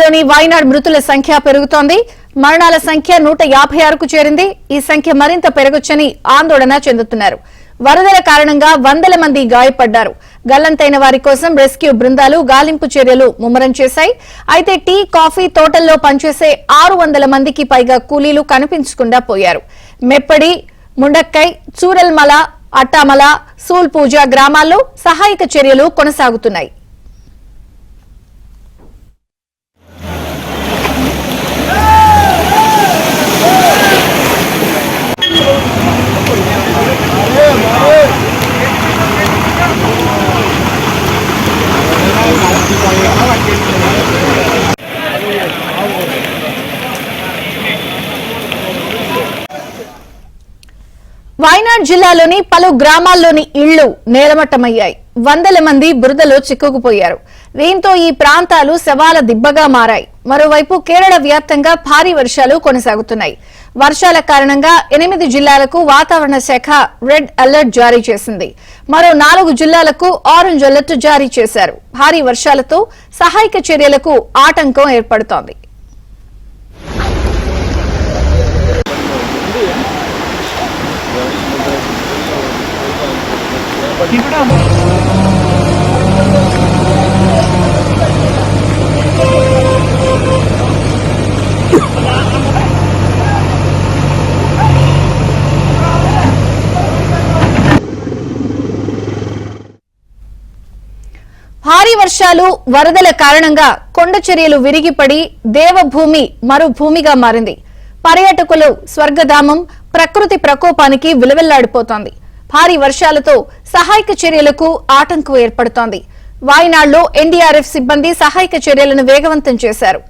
జిల్లాలోని వాయనాడ్ మృతుల సంఖ్య పెరుగుతోంది. మరణాల సంఖ్య 156కు చేరింది. ఈ సంఖ్య మరింత పెరగొచ్చని ఆందోళన చెందుతున్నారు. వరదల కారణంగా వందల మంది గాయపడ్డారు. గల్లంతైన వారి కోసం రెస్క్యూ బృందాలు గాలింపు చర్యలు ముమ్మరం చేశాయి. అయితే టీ, కాఫీ తోటల్లో పనిచేసే 600 మందికి పైగా కూలీలు కనిపించకుండా పోయారు. మెప్పడి, ముండక్కై, చూరల్మల, అట్టామల, సూల్పూజ గ్రామాల్లో సహాయక చర్యలు కొనసాగుతున్నాయి. వాయనాడ్ జిల్లాలోని పలు గ్రామాల్లోని ఇళ్లు నేలమట్టమయ్యాయి. వందల మంది బురదలో చిక్కుకుపోయారు. దీంతో ఈ ప్రాంతాలు శవాల దిబ్బగా మారాయి. మరోవైపు కేరళ వ్యాప్తంగా భారీ వర్షాలు కొనసాగుతున్నాయి. వర్షాల కారణంగా 8 జిల్లాలకు వాతావరణ శాఖ రెడ్ అలర్ట్ జారీ చేసింది. మరో 4 జిల్లాలకు ఆరెంజ్ అలర్ట్ జారీ చేశారు. భారీ వర్షాలతో సహాయక చర్యలకు ఆటంకం ఏర్పడుతోంది. భారీ వర్షాలు, వరదల కారణంగా కొండ చర్యలు విరిగిపడి దేవభూమి మరో భూమిగా మారింది. పర్యాటకులు స్వర్గధామం ప్రకృతి ప్రకోపానికి విలువెల్లాడిపోతోంది. భారీ వర్షాలతో సహాయక చర్యలకు ఆటంకం ఏర్పడుతోంది. వాయనాడ్లో ఎన్డీఆర్ఎఫ్ సిబ్బంది సహాయక చర్యలను వేగవంతం చేశారు.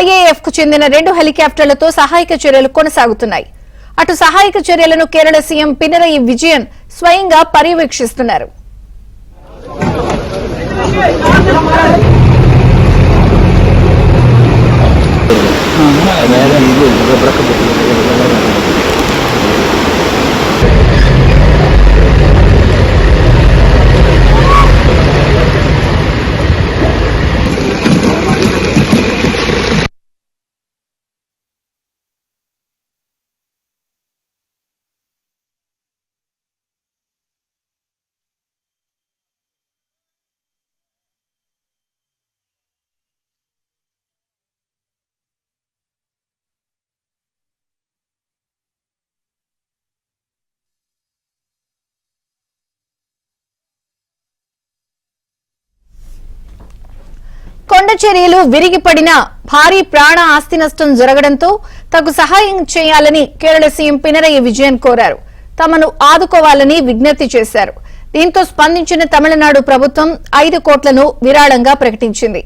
ఐఏఎఫ్ కు చెందిన 2 హెలికాప్టర్లతో సహాయక చర్యలు కొనసాగుతున్నాయి. అటు సహాయక చర్యలను కేరళ సీఎం పినరయి విజయన్ స్వయంగా పర్యవేక్షిస్తున్నారు. కొండ చర్యలు విరిగిపడిన భారీ ప్రాణ ఆస్తి నష్టం జరగడంతో తగు సహాయం చేయాలని కేరళ సీఎం పినరయి విజయన్ కోరారు. తమను ఆదుకోవాలని విజ్ఞప్తి చేశారు. దీంతో స్పందించిన తమిళనాడు ప్రభుత్వం 5 కోట్లను విరాళంగా ప్రకటించింది.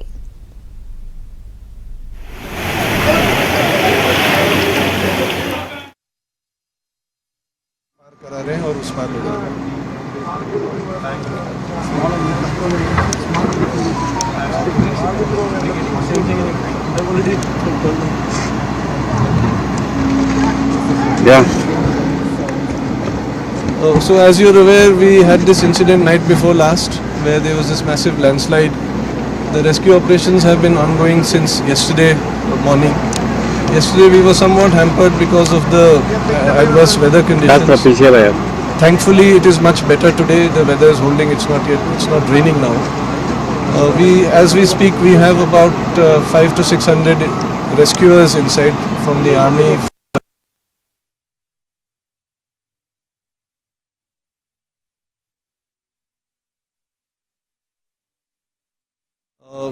Yeah. So as you're aware, we had this incident night before last where there was this massive landslide. The rescue operations have been ongoing since yesterday morning. Yesterday we were somewhat hampered because of the adverse weather conditions. Thankfully it is much better today. The weather is holding. It's not raining now. As we speak, we have about 500 to 600 rescuers inside from the army.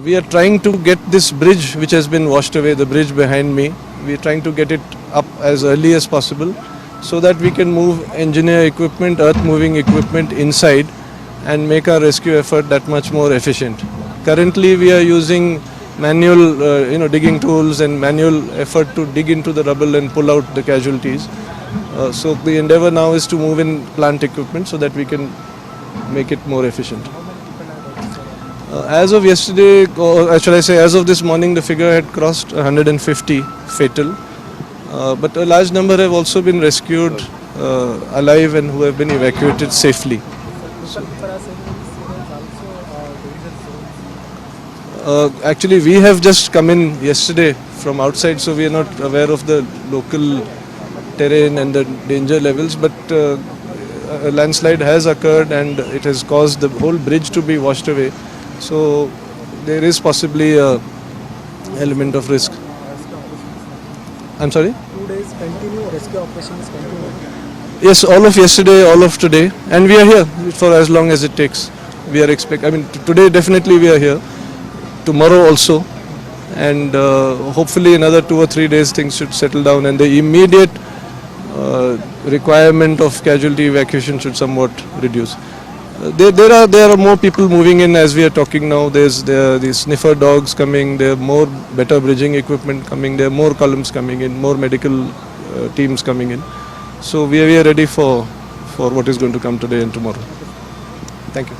We are trying to get this bridge which has been washed away, the bridge behind me, we are trying to get it up as early as possible so that we can move engineer equipment, earth moving equipment inside and make our rescue effort that much more efficient. Currently we are using manual digging tools and manual effort to dig into the rubble and pull out the casualties. So the endeavor now is to move in plant equipment so that we can make it more efficient. As of yesterday, or shall I say as of this morning, the figure had crossed 150 fatal. But a large number have also been rescued alive and who have been evacuated safely. Actually, we have just come in yesterday from outside, so we are not aware of the local terrain and the danger levels. But a landslide has occurred and it has caused the whole bridge to be washed away. So there is possibly a element of risk. I'm sorry? 2 days continue, rescue operations continue. Yes, all of yesterday, all of today, and we are here for as long as it takes. We are today definitely we are here. Tomorrow also, and hopefully another 2 or 3 days things should settle down, and the immediate requirement of casualty evacuation should somewhat reduce. There are more people moving in as we are talking now. There are these sniffer dogs coming. There are more better bridging equipment coming. There are more columns coming in. More medical teams coming in. So we are ready for what is going to come today and tomorrow. Thank you.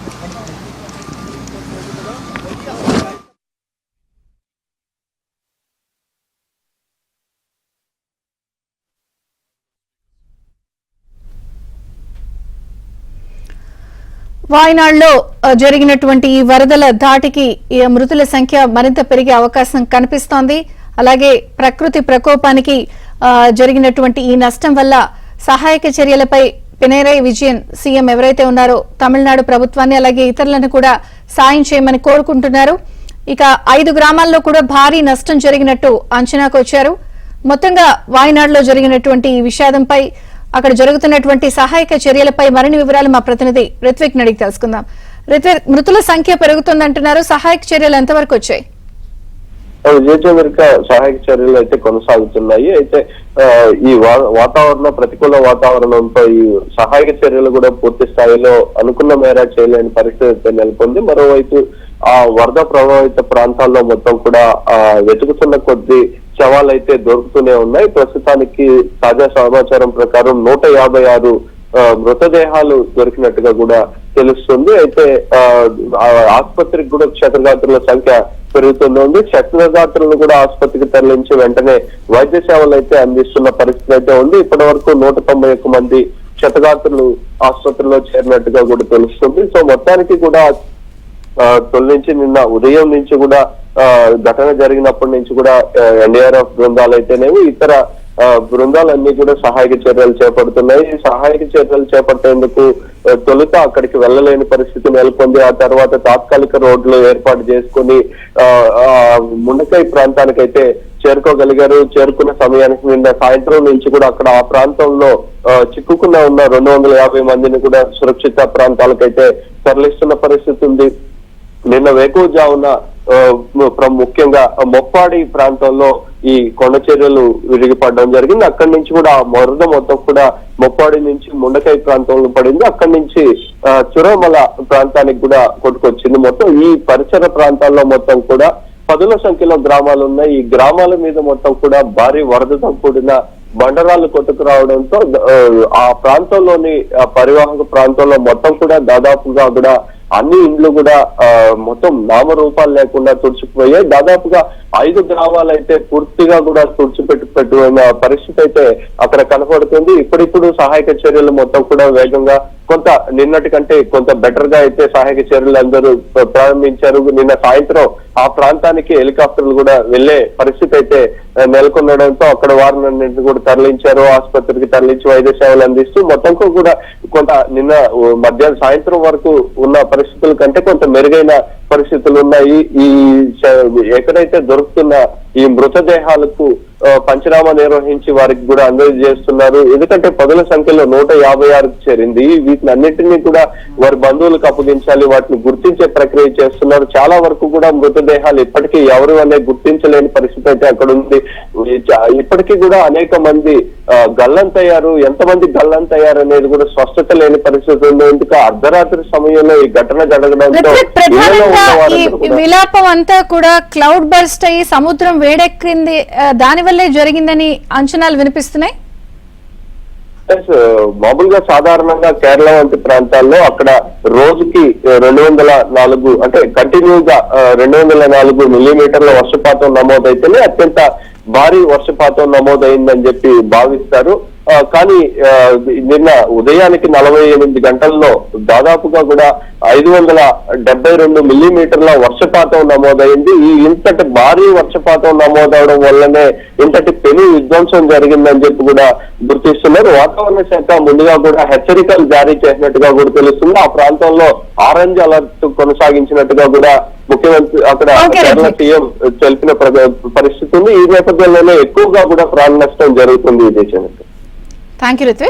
వాయనాడ్లో జరిగినటువంటి ఈ వరదల ధాటికి ఈ మృతుల సంఖ్య మరింత పెరిగే అవకాశం కనిపిస్తోంది. అలాగే ప్రకృతి ప్రకోపానికి జరిగినటువంటి ఈ నష్టం వల్ల సహాయక చర్యలపై పినరయి విజయన్ సీఎం ఎవరైతే ఉన్నారో తమిళనాడు ప్రభుత్వాన్ని అలాగే ఇతరులను కూడా సాయం చేయమని కోరుకుంటున్నారు. ఇక 5 గ్రామాల్లో కూడా భారీ నష్టం జరిగినట్టు అంచనాకు వచ్చారు. మొత్తంగా వాయనాడ్లో జరిగినటువంటి ఈ విషాదంపై అక్కడ జరుగుతున్నటువంటి సహాయక చర్యలపై మరిన్ని వివరాలు మా ప్రతినిధి రిత్విక్ అడిగి తెలుసుకుందాం. రిత్విక్, మృతుల సంఖ్య పెరుగుతుందంటున్నారు, సహాయక చర్యలు ఎంతవరకు వచ్చాయి? విజయచంద్రిక సహాయక చర్యలు అయితే కొనసాగుతున్నాయి. అయితే ఈ ప్రతికూల వాతావరణంతో ఈ సహాయక చర్యలు కూడా పూర్తి స్థాయిలో అనుకున్న మేర చేయలేని పరిస్థితి అయితే నెలకొంది. మరోవైపు ఆ వరద ప్రభావిత ప్రాంతాల్లో మొత్తం కూడా వెతుకుతున్న కొద్ది శవాలు అయితే దొరుకుతూనే ఉన్నాయి. ప్రస్తుతానికి తాజా సమాచారం ప్రకారం 156 మృతదేహాలు దొరికినట్టుగా కూడా తెలుస్తుంది. అయితే ఆసుపత్రికి కూడా క్షతగాత్రుల సంఖ్య పెరుగుతుంది. క్షతగాత్రులను కూడా ఆసుపత్రికి తరలించి వెంటనే వైద్య సేవలు అయితే అందిస్తున్న పరిస్థితి అయితే ఉంది. ఇప్పటి వరకు 191 మంది క్షతగాత్రులు ఆసుపత్రిలో చేరినట్టుగా కూడా తెలుస్తుంది. సో మొత్తానికి కూడా తొలి నుంచి నిన్న ఉదయం నుంచి కూడా ఘటన జరిగినప్పటి నుంచి కూడా ఎన్డీఆర్ఎఫ్ బృందాలు అయితేనేవి ఇతర బృందాలన్నీ కూడా సహాయక చర్యలు చేపడుతున్నాయి. సహాయక చర్యలు చేపట్టేందుకు తొలుత అక్కడికి వెళ్ళలేని పరిస్థితి నెలకొంది. ఆ తర్వాత తాత్కాలిక రోడ్లు ఏర్పాటు చేసుకుని ముండకై ప్రాంతానికైతే చేరుకోగలిగారు. చేరుకున్న సమయానికి నిన్న సాయంత్రం నుంచి కూడా అక్కడ ఆ ప్రాంతంలో చిక్కుకున్న ఉన్న 250 మందిని కూడా సురక్షిత ప్రాంతాలకైతే తరలిస్తున్న పరిస్థితి ఉంది. నిన్న వేకువజామున ముఖ్యంగా మొప్పాడి ప్రాంతంలో ఈ కొండ చర్యలు విరిగిపడడం జరిగింది. అక్కడి నుంచి కూడా ఆ వరద మొత్తం కూడా మొప్పాడి నుంచి ముండకై ప్రాంతంలో పడింది. అక్కడి నుంచి చురమల ప్రాంతానికి కూడా కొట్టుకొచ్చింది. మొత్తం ఈ పరిసర ప్రాంతాల్లో మొత్తం కూడా 10ల సంఖ్యలో గ్రామాలు ఉన్నాయి. ఈ గ్రామాల మీద మొత్తం కూడా భారీ వరదతో కూడిన బండరాలు కొట్టుకురావడంతో ఆ ప్రాంతంలోని పరివాహక ప్రాంతంలో మొత్తం కూడా దాదాపుగా కూడా అన్ని ఇండ్లు కూడా మొత్తం నామరూపాలు లేకుండా తుడిచిపోయాయి. దాదాపుగా 5 గ్రామాలు అయితే పూర్తిగా కూడా తుడిచిపెట్టుకున్న పరిస్థితి అయితే అక్కడ కనపడుతుంది. ఇప్పుడిప్పుడు సహాయక చర్యలు మొత్తం కూడా వేగంగా కొంత నిన్నటి కంటే కొంత బెటర్ గా అయితే సహాయక చర్యలు అందరూ ప్రారంభించారు. నిన్న సాయంత్రం ఆ ప్రాంతానికి హెలికాప్టర్లు కూడా వెళ్లే పరిస్థితి అయితే నెలకొనడంతో అక్కడ వారిని కూడా తరలించారు. ఆసుపత్రికి తరలించి వైద్య సేవలు అందిస్తూ మొత్తం కూడా కొంత నిన్న మధ్యాహ్నం సాయంత్రం వరకు ఉన్న పరిస్థితుల కంటే కొంత మెరుగైన పరిస్థితులు ఉన్నాయి. ఈ ఎక్కడైతే దొరుకుతున్న ఈ మృతదేహాలకు పంచనామా నిర్వహించి వారికి కూడా అందజేస్తున్నారు. ఎందుకంటే 10ల సంఖ్యలో 156కు చేరింది. వీటిని అన్నింటినీ కూడా వారి బంధువులకు అప్పగించాలి, వాటిని గుర్తించే ప్రక్రియ చేస్తున్నారు. చాలా వరకు కూడా మృతదేహాలు ఇప్పటికీ ఎవరు అనే గుర్తించలేని పరిస్థితి అయితే అక్కడ ఉంది. ఇప్పటికీ కూడా అనేక మంది గల్లంతయ్యారు. ఎంతమంది గల్లంతయ్యారు అనేది కూడా స్పష్టత లేని పరిస్థితి ఉంది. ఎందుకు అర్ధరాత్రి సమయంలో ఈ ఘటన జరగడంతో విలాపం అంతా కూడా క్లౌడ్ బర్స్ట్ అయ్యి సముద్రం వేడెక్కింది, దానివల్లే జరిగిందని అంచనాలు వినిపిస్తున్నాయి. మామూలుగా సాధారణంగా కేరళ వంటి ప్రాంతాల్లో అక్కడ రోజుకి 204 అంటే కంటిన్యూగా 204 మిల్లీమీటర్ల వర్షపాతం నమోదైతేనే అత్యంత భారీ వర్షపాతం నమోదైందని చెప్పి భావిస్తారు. కానీ నిన్న ఉదయానికి 48 గంటల్లో దాదాపుగా కూడా 572 మిల్లీమీటర్ల వర్షపాతం నమోదైంది. ఈ ఇంతటి భారీ వర్షపాతం నమోదవడం వల్లనే ఇంతటి పెను విధ్వంసం జరిగిందని చెప్పి కూడా గుర్తిస్తున్నారు. వాతావరణ శాఖ ముందుగా కూడా హెచ్చరికలు జారీ చేసినట్టుగా కూడా తెలుస్తుంది. ఆ ప్రాంతంలో ఆరెంజ్ అలర్ట్ కొనసాగించినట్టుగా కూడా ముఖ్యమంత్రి అక్కడ కేరళ సీఎం తెలిపిన పరిస్థితి ఉంది. ఈ నేపథ్యంలోనే ఎక్కువగా కూడా ప్రాణ నష్టం జరుగుతుంది ఈ దేశానికి. Thank you Ritwik.